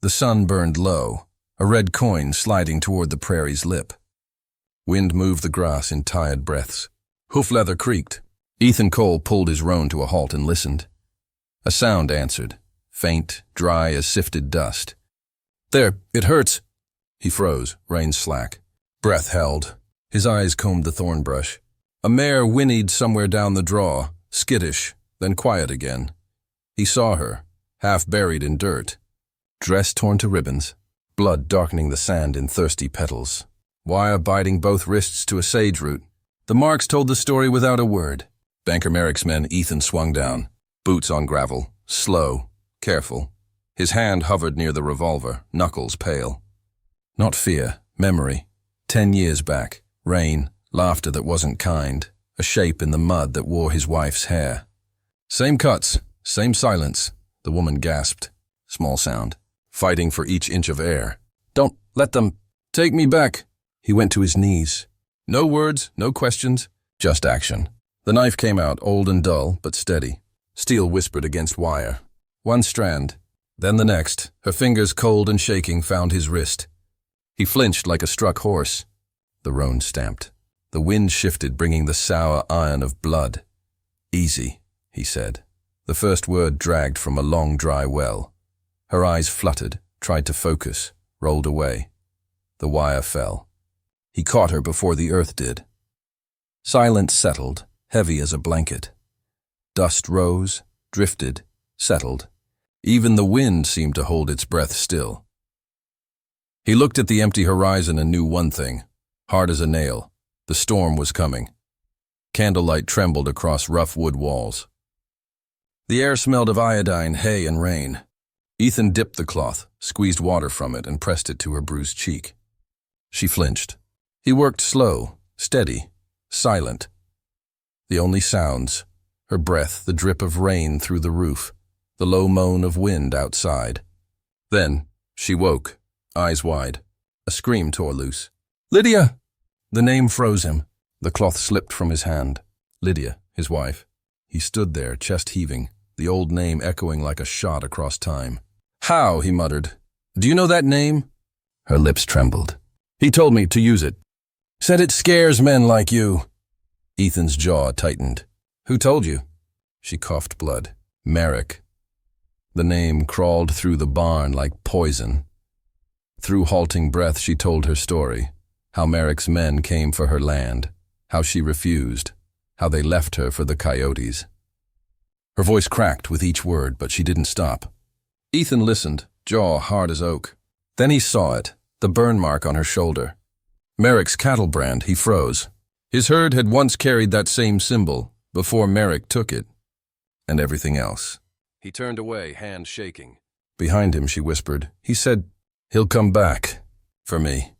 The sun burned low, a red coin sliding toward the prairie's lip. Wind moved the grass in tired breaths. Hoof leather creaked. Ethan Cole pulled his roan to a halt and listened. A sound answered, faint, dry as sifted dust. "There, it hurts." He froze, reins slack. Breath held. His eyes combed the thorn brush. A mare whinnied somewhere down the draw, skittish, then quiet again. He saw her, half buried in dirt. Dress torn to ribbons, blood darkening the sand in thirsty petals. Wire biting both wrists to a sage root. The marks told the story without a word. Banker Merrick's men, Ethan swung down, boots on gravel, slow, careful. His hand hovered near the revolver, knuckles pale. Not fear, memory. 10 years back, rain, laughter that wasn't kind, a shape in the mud that wore his wife's hair. Same cuts, same silence, the woman gasped. Small sound, fighting for each inch of air. "Don't let them take me back." He went to his knees. No words, no questions, just action. The knife came out, old and dull, but steady. Steel whispered against wire. One strand, then the next, her fingers cold and shaking, found his wrist. He flinched like a struck horse. The roan stamped. The wind shifted, bringing the sour iron of blood. "Easy," he said. The first word dragged from a long, dry well. Her eyes fluttered, tried to focus, rolled away. The wire fell. He caught her before the earth did. Silence settled, heavy as a blanket. Dust rose, drifted, settled. Even the wind seemed to hold its breath still. He looked at the empty horizon and knew one thing, hard as a nail. The storm was coming. Candlelight trembled across rough wood walls. The air smelled of iodine, hay, and rain. Ethan dipped the cloth, squeezed water from it, and pressed it to her bruised cheek. She flinched. He worked slow, steady, silent. The only sounds, her breath, the drip of rain through the roof, the low moan of wind outside. Then she woke, eyes wide. A scream tore loose. "Lydia!" The name froze him. The cloth slipped from his hand. Lydia, his wife. He stood there, chest heaving, the old name echoing like a shot across time. "How?" he muttered. "Do you know that name?" Her lips trembled. "He told me to use it. Said it scares men like you." Ethan's jaw tightened. "Who told you?" She coughed blood. "Merrick." The name crawled through the barn like poison. Through halting breath she told her story, how Merrick's men came for her land, how she refused, how they left her for the coyotes. Her voice cracked with each word, but she didn't stop. Ethan listened, jaw hard as oak. Then he saw it, the burn mark on her shoulder. Merrick's cattle brand. He froze. His herd had once carried that same symbol, before Merrick took it. And everything else. He turned away, hand shaking. Behind him, she whispered. He said, "He'll come back. For me."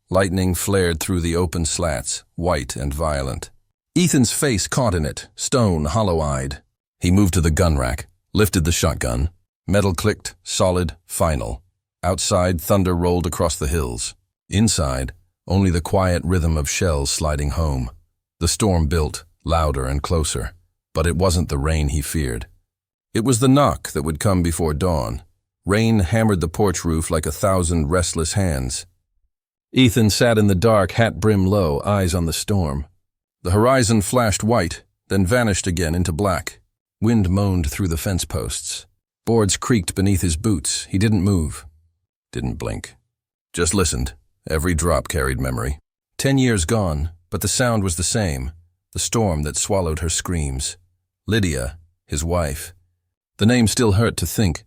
Lightning flared through the open slats, white and violent. Ethan's face caught in it, stone, hollow-eyed. He moved to the gun rack, lifted the shotgun. Metal clicked, solid, final. Outside, thunder rolled across the hills. Inside, only the quiet rhythm of shells sliding home. The storm built, louder and closer. But it wasn't the rain he feared. It was the knock that would come before dawn. Rain hammered the porch roof like 1,000 restless hands. Ethan sat in the dark, hat brim low, eyes on the storm. The horizon flashed white, then vanished again into black. Wind moaned through the fence posts. Boards creaked beneath his boots. He didn't move. Didn't blink. Just listened. Every drop carried memory. 10 years gone, but the sound was the same. The storm that swallowed her screams. Lydia, his wife. The name still hurt to think.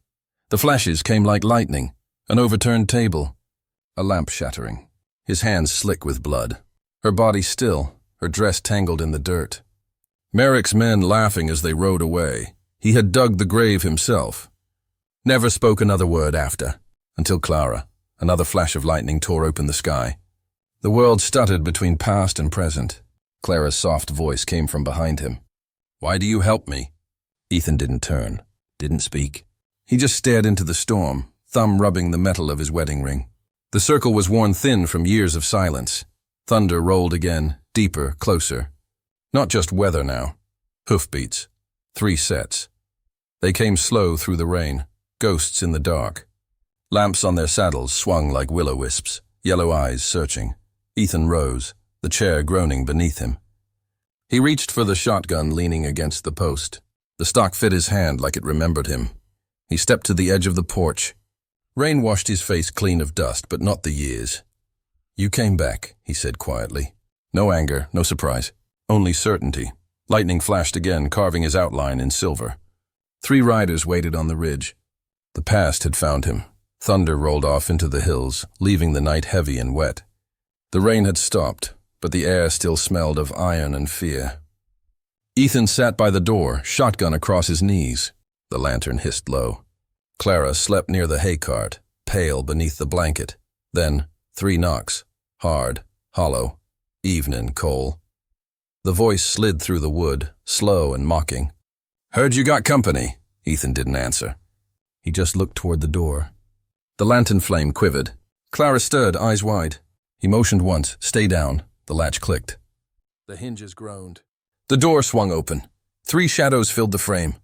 The flashes came like lightning. An overturned table. A lamp shattering. His hands slick with blood. Her body still, her dress tangled in the dirt. Merrick's men laughing as they rode away. He had dug the grave himself. Never spoke another word after, until Clara. Another flash of lightning tore open the sky. The world stuttered between past and present. Clara's soft voice came from behind him. "Why do you help me?" Ethan didn't turn, didn't speak. He just stared into the storm, thumb rubbing the metal of his wedding ring. The circle was worn thin from years of silence. Thunder rolled again, deeper, closer. Not just weather now. Hoofbeats. 3 sets. They came slow through the rain, ghosts in the dark. Lamps on their saddles swung like will-o-wisps, yellow eyes searching. Ethan rose, the chair groaning beneath him. He reached for the shotgun leaning against the post. The stock fit his hand like it remembered him. He stepped to the edge of the porch. Rain washed his face clean of dust, but not the years. "You came back," he said quietly. No anger, no surprise, only certainty. Lightning flashed again, carving his outline in silver. 3 riders waited on the ridge. The past had found him. Thunder rolled off into the hills, leaving the night heavy and wet. The rain had stopped, but the air still smelled of iron and fear. Ethan sat by the door, shotgun across his knees. The lantern hissed low. Clara slept near the hay cart, pale beneath the blanket. Then 3 knocks, hard, hollow. "Evening, Cole." The voice slid through the wood, slow and mocking. "Heard you got company." Ethan didn't answer. He just looked toward the door. The lantern flame quivered. Clara stirred, eyes wide. He motioned once, "Stay down." The latch clicked. The hinges groaned. The door swung open. 3 shadows filled the frame.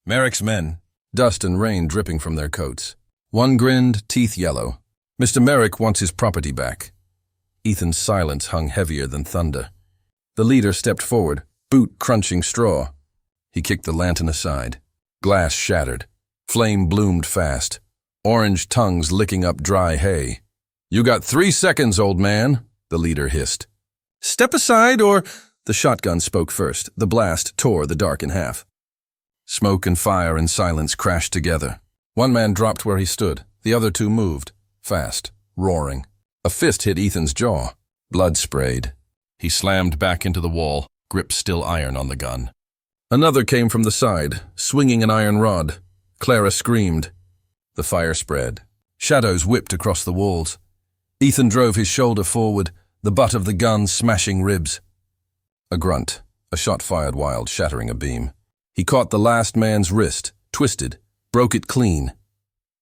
Merrick's men, dust and rain dripping from their coats. One grinned, teeth yellow. "Mr. Merrick wants his property back." Ethan's silence hung heavier than thunder. The leader stepped forward, boot crunching straw. He kicked the lantern aside. Glass shattered. Flame bloomed fast. Orange tongues licking up dry hay. "You got 3 seconds, old man," the leader hissed. "Step aside or—" The shotgun spoke first. The blast tore the dark in half. Smoke and fire and silence crashed together. One man dropped where he stood. The other 2 moved, fast, roaring. A fist hit Ethan's jaw. Blood sprayed. He slammed back into the wall, grip still iron on the gun. Another came from the side, swinging an iron rod. Clara screamed. The fire spread. Shadows whipped across the walls. Ethan drove his shoulder forward, the butt of the gun smashing ribs. A grunt, a shot fired wild, shattering a beam. He caught the last man's wrist, twisted, broke it clean.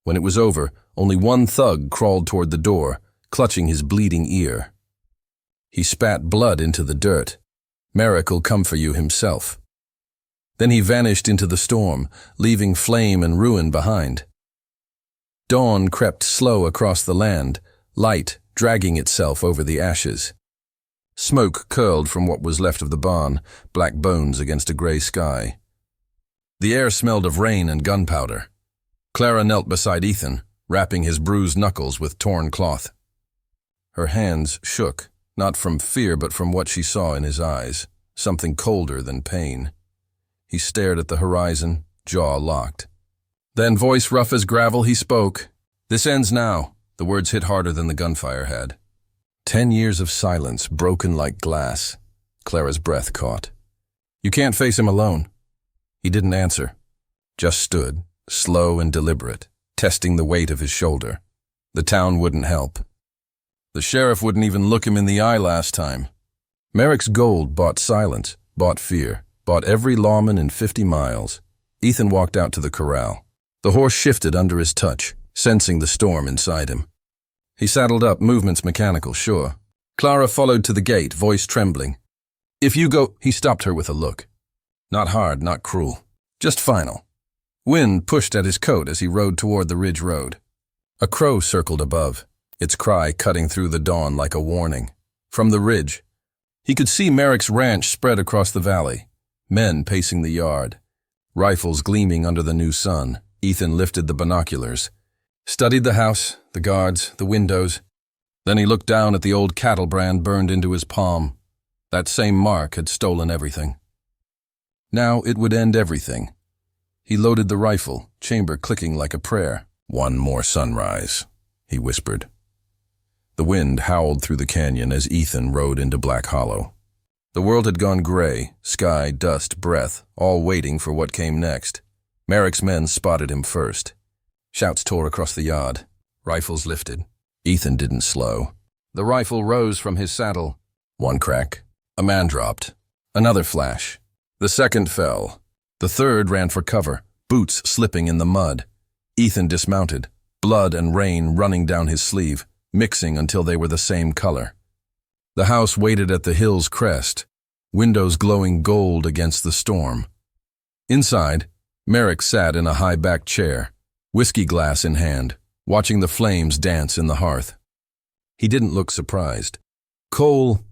When it was over, only one thug crawled toward the door, clutching his bleeding ear. He spat blood into the dirt. Merrick'll come for you himself. Then he vanished into the storm, leaving flame and ruin behind. Dawn crept slow across the land, light dragging itself over the ashes. Smoke curled from what was left of the barn, black bones against a gray sky. The air smelled of rain and gunpowder. Clara knelt beside Ethan, wrapping his bruised knuckles with torn cloth. Her hands shook, not from fear but from what she saw in his eyes, something colder than pain. He stared at the horizon, jaw locked. Then, voice rough as gravel, he spoke. "This ends now." The words hit harder than the gunfire had. 10 years of silence, broken like glass. Clara's breath caught. "You can't face him alone." He didn't answer, just stood, slow and deliberate, testing the weight of his shoulder. The town wouldn't help. The sheriff wouldn't even look him in the eye last time. Merrick's gold bought silence, bought fear, bought every lawman in 50 miles. Ethan walked out to the corral. The horse shifted under his touch, sensing the storm inside him. He saddled up, movements mechanical, sure. Clara followed to the gate, voice trembling. "If you go—" He stopped her with a look. Not hard, not cruel, just final. Wind pushed at his coat as he rode toward the ridge road. A crow circled above, its cry cutting through the dawn like a warning. From the ridge, he could see Merrick's ranch spread across the valley, men pacing the yard, rifles gleaming under the new sun. Ethan lifted the binoculars, studied the house, the guards, the windows. Then he looked down at the old cattle brand burned into his palm. That same mark had stolen everything. Now it would end everything. He loaded the rifle, chamber clicking like a prayer. "One more sunrise," he whispered. The wind howled through the canyon as Ethan rode into Black Hollow. The world had gone gray, sky, dust, breath, all waiting for what came next. Merrick's men spotted him first. Shouts tore across the yard. Rifles lifted. Ethan didn't slow. The rifle rose from his saddle. One crack. A man dropped. Another flash. The second fell. The third ran for cover, boots slipping in the mud. Ethan dismounted, blood and rain running down his sleeve, mixing until they were the same color. The house waited at the hill's crest, windows glowing gold against the storm. Inside, Merrick sat in a high-backed chair, whiskey glass in hand, watching the flames dance in the hearth. He didn't look surprised. "Cole,"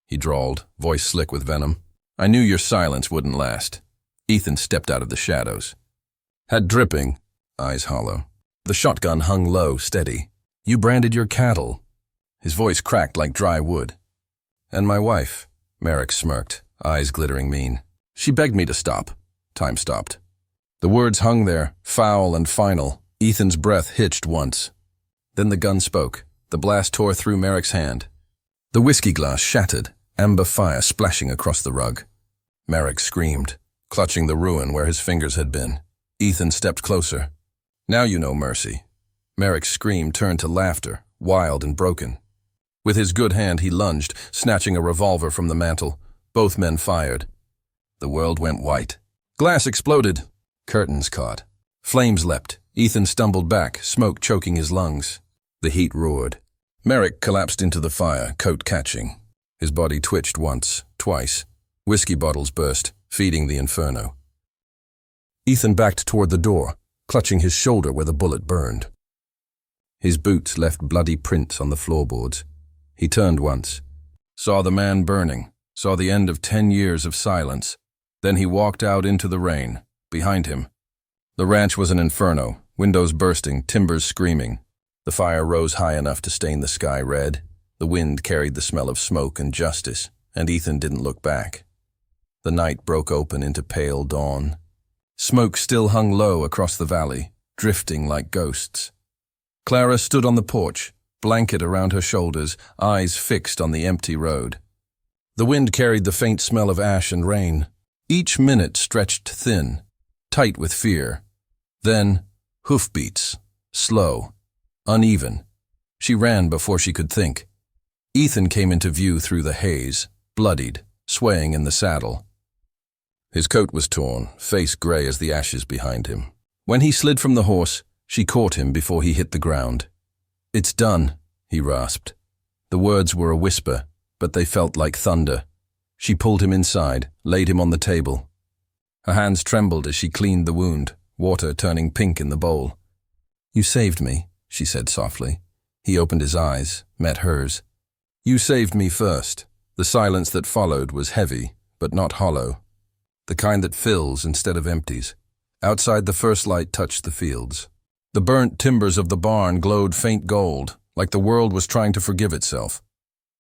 he drawled, voice slick with venom. "I knew your silence wouldn't last." Ethan stepped out of the shadows. Head dripping, eyes hollow. The shotgun hung low, steady. "You branded your cattle." His voice cracked like dry wood. "And my wife," Merrick smirked, eyes glittering mean. "She begged me to stop." Time stopped. The words hung there, foul and final. Ethan's breath hitched once. Then the gun spoke. The blast tore through Merrick's hand. The whiskey glass shattered, amber fire splashing across the rug. Merrick screamed, clutching the ruin where his fingers had been. Ethan stepped closer. "Now you know mercy." Merrick's scream turned to laughter, wild and broken. With his good hand he lunged, snatching a revolver from the mantel. Both men fired. The world went white. Glass exploded. Curtains caught. Flames leapt. Ethan stumbled back, smoke choking his lungs. The heat roared. Merrick collapsed into the fire, coat catching. His body twitched once, twice. Whiskey bottles burst, feeding the inferno. Ethan backed toward the door, clutching his shoulder where the bullet burned. His boots left bloody prints on the floorboards. He turned once, saw the man burning, saw the end of 10 years of silence. Then he walked out into the rain. Behind him, the ranch was an inferno, windows bursting, timbers screaming. The fire rose high enough to stain the sky red. The wind carried the smell of smoke and justice, and Ethan didn't look back. The night broke open into pale dawn. Smoke still hung low across the valley, drifting like ghosts. Clara stood on the porch, blanket around her shoulders, eyes fixed on the empty road. The wind carried the faint smell of ash and rain. Each minute stretched thin, tight with fear. Then, hoofbeats, slow, uneven. She ran before she could think. Ethan came into view through the haze, bloodied, swaying in the saddle. His coat was torn, face gray as the ashes behind him. When he slid from the horse, she caught him before he hit the ground. "It's done," he rasped. The words were a whisper, but they felt like thunder. She pulled him inside, laid him on the table. Her hands trembled as she cleaned the wound, water turning pink in the bowl. "You saved me," she said softly. He opened his eyes, met hers. "You saved me first." The silence that followed was heavy, but not hollow. The kind that fills instead of empties. Outside, the first light touched the fields. The burnt timbers of the barn glowed faint gold, like the world was trying to forgive itself.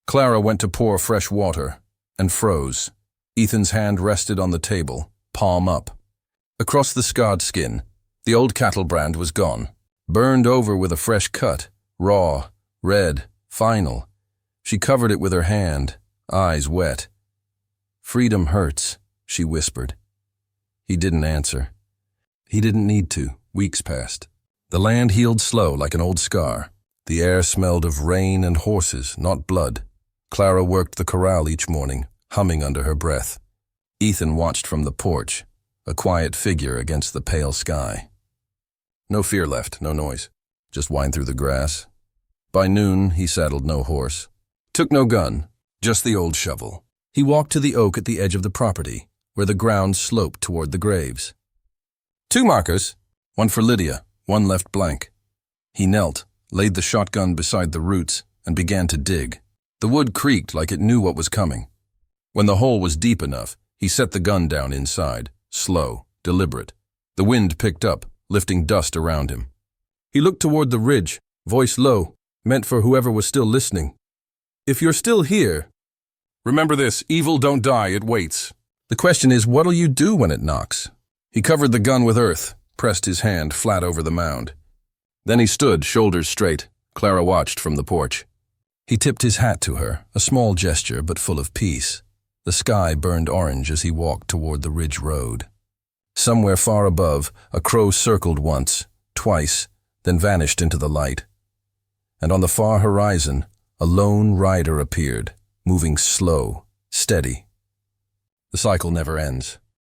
Clara went to pour fresh water, and froze. Ethan's hand rested on the table, palm up. Across the scarred skin, the old cattle brand was gone, burned over with a fresh cut, raw, red, final. She covered it with her hand, eyes wet. "Freedom hurts," she whispered. He didn't answer. He didn't need to. Weeks passed. The land healed slow like an old scar. The air smelled of rain and horses, not blood. Clara worked the corral each morning, humming under her breath. Ethan watched from the porch, a quiet figure against the pale sky. No fear left, no noise. Just wind through the grass. By noon, he saddled no horse. Took no gun, just the old shovel. He walked to the oak at the edge of the property, where the ground sloped toward the graves. 2 markers, one for Lydia, one left blank. He knelt, laid the shotgun beside the roots, and began to dig. The wood creaked like it knew what was coming. When the hole was deep enough, he set the gun down inside, slow, deliberate. The wind picked up, lifting dust around him. He looked toward the ridge, voice low, meant for whoever was still listening. "If you're still here, remember this, evil don't die, it waits. The question is, what'll you do when it knocks?" He covered the gun with earth, pressed his hand flat over the mound. Then he stood, shoulders straight. Clara watched from the porch. He tipped his hat to her, a small gesture but full of peace. The sky burned orange as he walked toward the ridge road. Somewhere far above, a crow circled once, twice, then vanished into the light. And on the far horizon, a lone rider appeared, moving slow, steady. The cycle never ends.